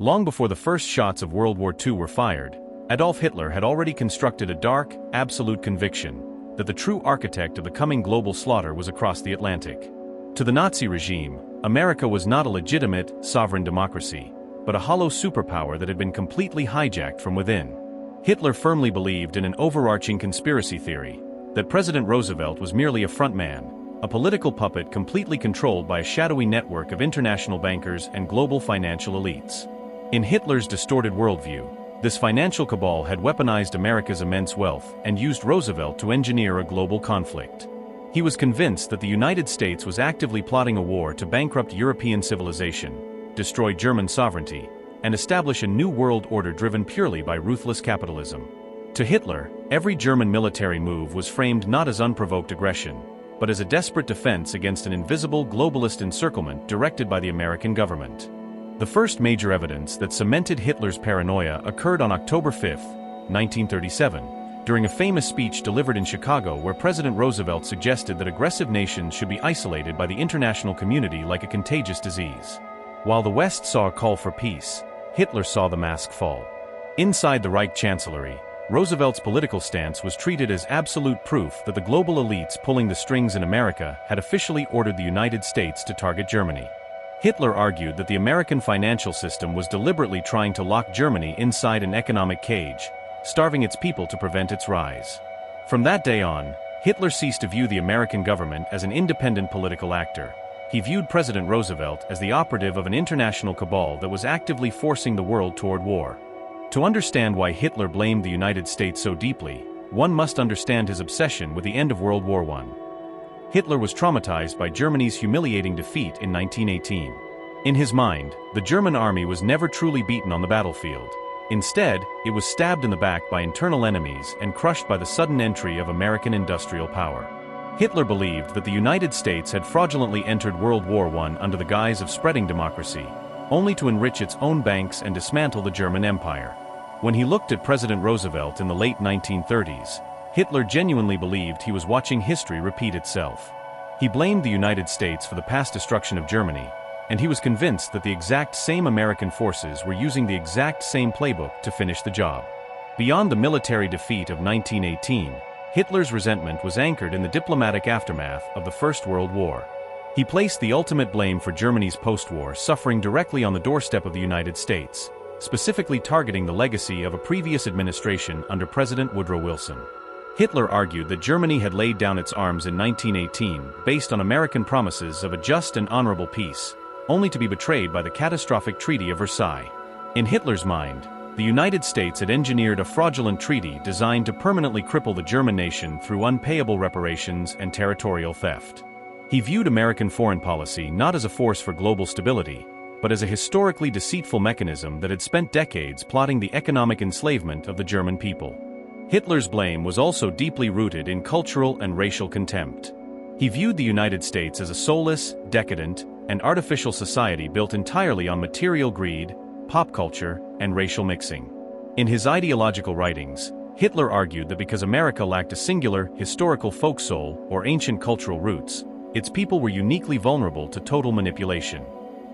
Long before the first shots of World War II were fired, Adolf Hitler had already constructed a dark, absolute conviction that the true architect of the coming global slaughter was across the Atlantic. To the Nazi regime, America was not a legitimate, sovereign democracy, but a hollow superpower that had been completely hijacked from within. Hitler firmly believed in an overarching conspiracy theory, that President Roosevelt was merely a frontman, a political puppet completely controlled by a shadowy network of international bankers and global financial elites. In Hitler's distorted worldview, this financial cabal had weaponized America's immense wealth and used Roosevelt to engineer a global conflict. He was convinced that the United States was actively plotting a war to bankrupt European civilization, destroy German sovereignty, and establish a new world order driven purely by ruthless capitalism. To Hitler, every German military move was framed not as unprovoked aggression, but as a desperate defense against an invisible globalist encirclement directed by the American government. The first major evidence that cemented Hitler's paranoia occurred on October 5, 1937, during a famous speech delivered in Chicago where President Roosevelt suggested that aggressive nations should be isolated by the international community like a contagious disease. While the West saw a call for peace, Hitler saw the mask fall. Inside the Reich Chancellery, Roosevelt's political stance was treated as absolute proof that the global elites pulling the strings in America had officially ordered the United States to target Germany. Hitler argued that the American financial system was deliberately trying to lock Germany inside an economic cage, starving its people to prevent its rise. From that day on, Hitler ceased to view the American government as an independent political actor. He viewed President Roosevelt as the operative of an international cabal that was actively forcing the world toward war. To understand why Hitler blamed the United States so deeply, one must understand his obsession with the end of World War I. Hitler was traumatized by Germany's humiliating defeat in 1918. In his mind, the German army was never truly beaten on the battlefield. Instead, it was stabbed in the back by internal enemies and crushed by the sudden entry of American industrial power. Hitler believed that the United States had fraudulently entered World War I under the guise of spreading democracy, only to enrich its own banks and dismantle the German Empire. When he looked at President Roosevelt in the late 1930s, Hitler genuinely believed he was watching history repeat itself. He blamed the United States for the past destruction of Germany, and he was convinced that the exact same American forces were using the exact same playbook to finish the job. Beyond the military defeat of 1918, Hitler's resentment was anchored in the diplomatic aftermath of the First World War. He placed the ultimate blame for Germany's post-war suffering directly on the doorstep of the United States, specifically targeting the legacy of a previous administration under President Woodrow Wilson. Hitler argued that Germany had laid down its arms in 1918 based on American promises of a just and honorable peace, only to be betrayed by the catastrophic Treaty of Versailles. In Hitler's mind, the United States had engineered a fraudulent treaty designed to permanently cripple the German nation through unpayable reparations and territorial theft. He viewed American foreign policy not as a force for global stability, but as a historically deceitful mechanism that had spent decades plotting the economic enslavement of the German people. Hitler's blame was also deeply rooted in cultural and racial contempt. He viewed the United States as a soulless, decadent, and artificial society built entirely on material greed, pop culture, and racial mixing. In his ideological writings, Hitler argued that because America lacked a singular, historical folk soul or ancient cultural roots, its people were uniquely vulnerable to total manipulation.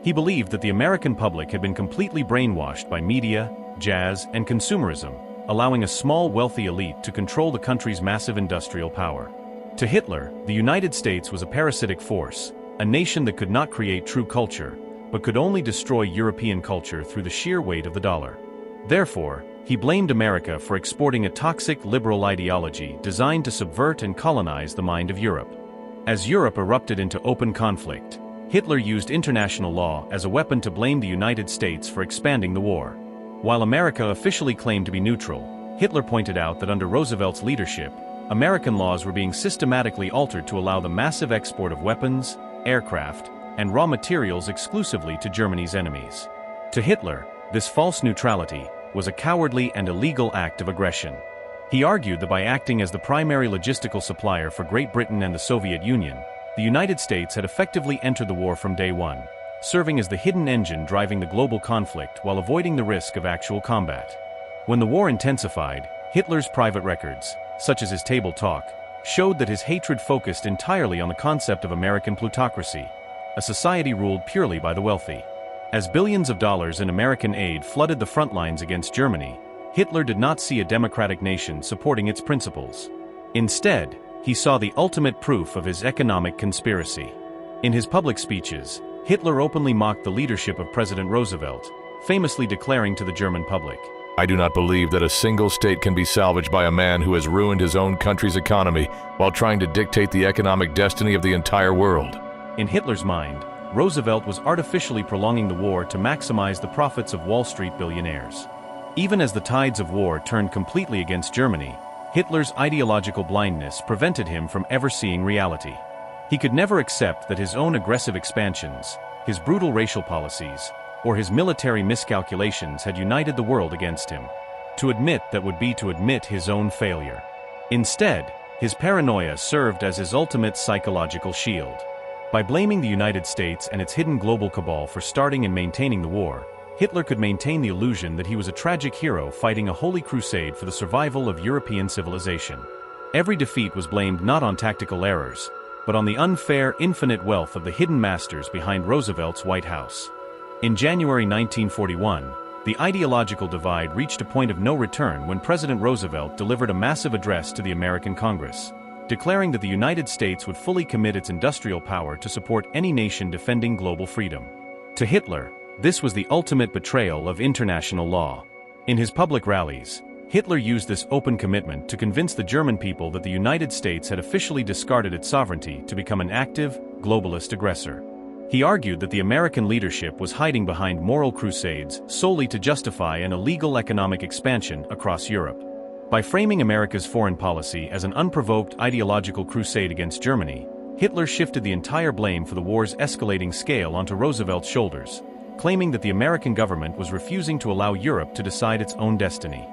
He believed that the American public had been completely brainwashed by media, jazz, and consumerism, allowing a small wealthy elite to control the country's massive industrial power. To Hitler, the United States was a parasitic force, a nation that could not create true culture, but could only destroy European culture through the sheer weight of the dollar. Therefore, he blamed America for exporting a toxic liberal ideology designed to subvert and colonize the mind of Europe. As Europe erupted into open conflict, Hitler used international law as a weapon to blame the United States for expanding the war. While America officially claimed to be neutral, Hitler pointed out that under Roosevelt's leadership, American laws were being systematically altered to allow the massive export of weapons, aircraft, and raw materials exclusively to Germany's enemies. To Hitler, this false neutrality was a cowardly and illegal act of aggression. He argued that by acting as the primary logistical supplier for Great Britain and the Soviet Union, the United States had effectively entered the war from day one, serving as the hidden engine driving the global conflict while avoiding the risk of actual combat. When the war intensified, Hitler's private records, such as his table talk, showed that his hatred focused entirely on the concept of American plutocracy, a society ruled purely by the wealthy. As billions of dollars in American aid flooded the front lines against Germany, Hitler did not see a democratic nation supporting its principles. Instead, he saw the ultimate proof of his economic conspiracy. In his public speeches, Hitler openly mocked the leadership of President Roosevelt, famously declaring to the German public, "I do not believe that a single state can be salvaged by a man who has ruined his own country's economy while trying to dictate the economic destiny of the entire world." In Hitler's mind, Roosevelt was artificially prolonging the war to maximize the profits of Wall Street billionaires. Even as the tides of war turned completely against Germany, Hitler's ideological blindness prevented him from ever seeing reality. He could never accept that his own aggressive expansions, his brutal racial policies, or his military miscalculations had united the world against him. To admit that would be to admit his own failure. Instead, his paranoia served as his ultimate psychological shield. By blaming the United States and its hidden global cabal for starting and maintaining the war, Hitler could maintain the illusion that he was a tragic hero fighting a holy crusade for the survival of European civilization. Every defeat was blamed not on tactical errors, but on the unfair, infinite wealth of the hidden masters behind Roosevelt's White House. In January 1941, the ideological divide reached a point of no return when President Roosevelt delivered a massive address to the American Congress, declaring that the United States would fully commit its industrial power to support any nation defending global freedom. To Hitler, this was the ultimate betrayal of international law. In his public rallies, Hitler used this open commitment to convince the German people that the United States had officially discarded its sovereignty to become an active, globalist aggressor. He argued that the American leadership was hiding behind moral crusades solely to justify an illegal economic expansion across Europe. By framing America's foreign policy as an unprovoked ideological crusade against Germany, Hitler shifted the entire blame for the war's escalating scale onto Roosevelt's shoulders, claiming that the American government was refusing to allow Europe to decide its own destiny.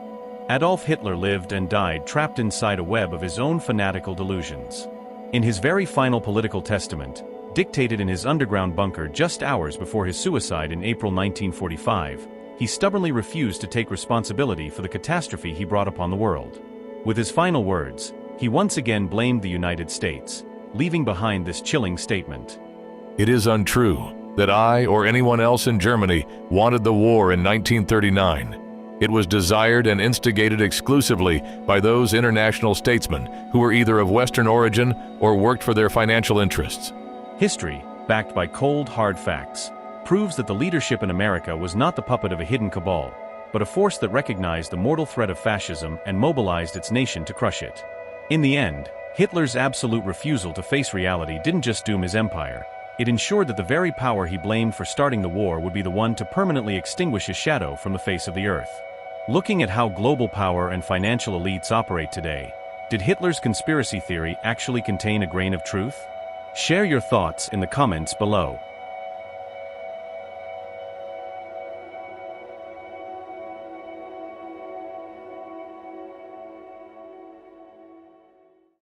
Adolf Hitler lived and died trapped inside a web of his own fanatical delusions. In his very final political testament, dictated in his underground bunker just hours before his suicide in April 1945, he stubbornly refused to take responsibility for the catastrophe he brought upon the world. With his final words, he once again blamed the United States, leaving behind this chilling statement. "It is untrue that I or anyone else in Germany wanted the war in 1939. It was desired and instigated exclusively by those international statesmen who were either of Western origin or worked for their financial interests." History, backed by cold, hard facts, proves that the leadership in America was not the puppet of a hidden cabal, but a force that recognized the mortal threat of fascism and mobilized its nation to crush it. In the end, Hitler's absolute refusal to face reality didn't just doom his empire, it ensured that the very power he blamed for starting the war would be the one to permanently extinguish his shadow from the face of the earth. Looking at how global power and financial elites operate today, did Hitler's conspiracy theory actually contain a grain of truth? Share your thoughts in the comments below.